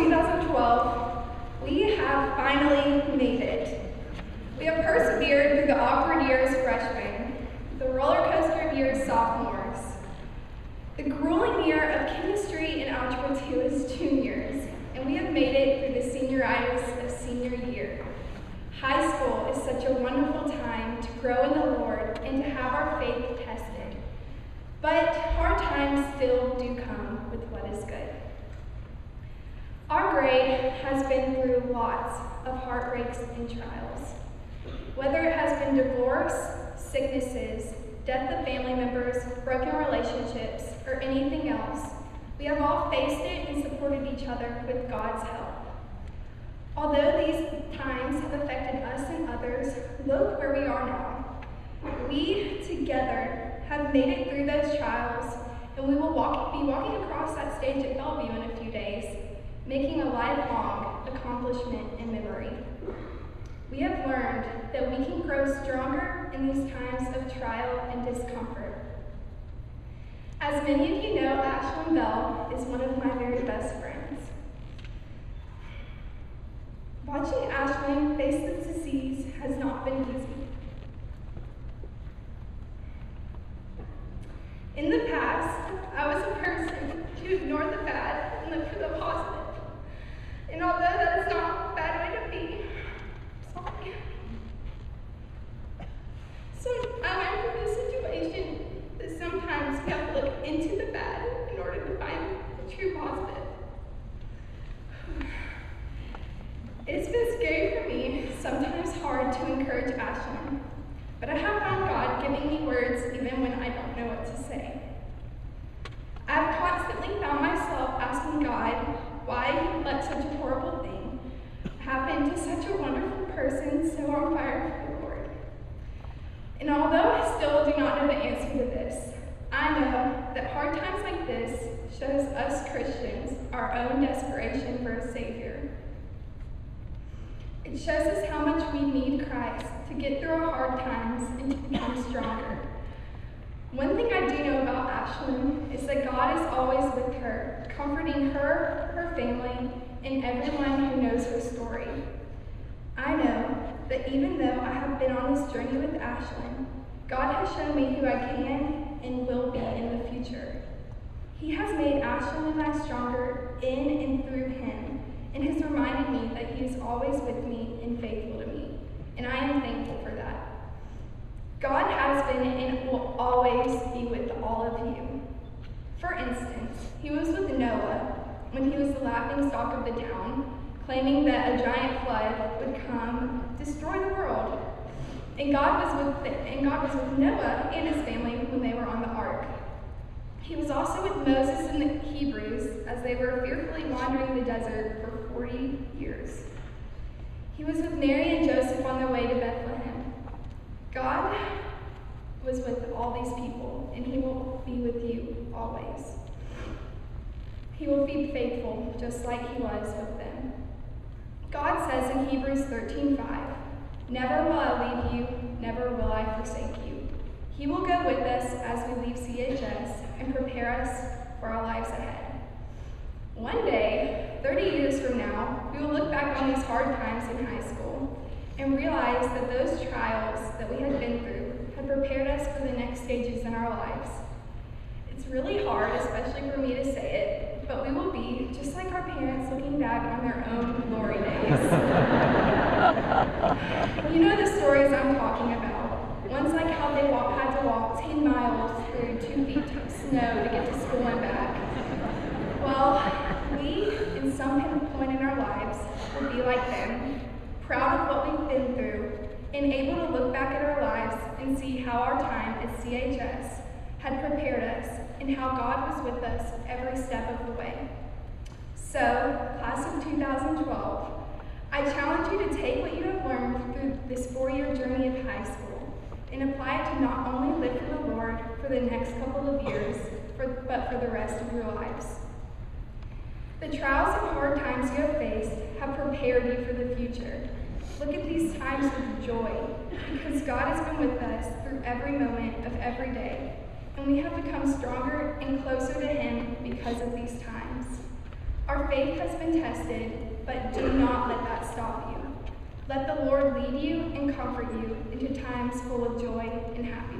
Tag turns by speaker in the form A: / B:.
A: 2012, we have finally made it. We have persevered through the awkward years freshmen, the roller coaster of years sophomores, the grueling year of chemistry and algebra 2 as juniors, and we have made it through the senioritis of senior year. High school is such a wonderful time to grow in the Lord and to have our faith tested. But hard times still do come with what is good. Our grade has been through lots of heartbreaks and trials. Whether it has been divorce, sicknesses, death of family members, broken relationships, or anything else, we have all faced it and supported each other with God's help. Although these times have affected us and others, look where we are now. We together have made it through those trials, and we will be walking across that stage at Bellevue in a few days, making a lifelong accomplishment and memory. We have learned that we can grow stronger in these times of trial and discomfort. As many of you know, Ashlyn Bell is one of my very best friends. Watching Ashlyn face this disease has not been easy. In the past, I was a person who ignored the bad and looked for the positive. And although that is not a bad way to be, sorry. So I learned from this situation that sometimes we have to look into the bad in order to find the true positive. It's been scary for me, sometimes hard to encourage Ashlyn, but I have found God giving me words even when I don't know what to say. I've constantly found myself asking God why He let such a horrible thing happen to such a wonderful person so on fire for the Lord. And although I still do not know the answer to this, I know that hard times like this shows us Christians our own desperation for a Savior. It shows us how much we need Christ to get through our hard times and to become stronger. One thing I do know about Ashlyn is that God is always with her, comforting her, her family, and everyone who knows her story. I know that even though I have been on this journey with Ashlyn, God has shown me who I can and will be in the future. He has made Ashlyn and I stronger in and through Him, and has reminded me that He is always with me and faithful to me, and I am thankful for that. God has been and will always be with all of you. For instance, He was with Noah when he was the laughingstock of the town, claiming that a giant flood would come destroy the world. And God was with Noah and his family when they were on the ark. He was also with Moses and the Hebrews as they were fearfully wandering the desert for 40 years. He was with Mary and Joseph on their way to Bethlehem. God was with all these people, and He will be with you always. He will be faithful just like He was with them. God says in Hebrews 13:5, "Never will I leave you, never will I forsake you." He will go with us as we leave CHS and prepare us for our lives ahead. One day, 30 years from now, we will look back on these hard times in high school and realize that those trials that we had been through had prepared us for the next stages in our lives. It's really hard, especially for me to say it, but we will be just like our parents looking back on their own glory days. You know the stories I'm talking about. Ones like how they had to walk 10 miles through 2 feet of snow to get to school and back. Well, we, in some point in our lives, will be like them, proud of what we've been through, and able to look back at our lives and see how our time at CHS had prepared us and how God was with us every step of the way. So, class of 2012, I challenge you to take what you have learned through this 4-year journey of high school and apply it to not only live for the Lord for the next couple of years, but for the rest of your lives. The trials and hard times you have faced have prepared you for the future. Look at these times with joy, because God has been with us through every moment of every day, and we have become stronger and closer to Him because of these times. Our faith has been tested, but do not let that stop you. Let the Lord lead you and comfort you into times full of joy and happiness.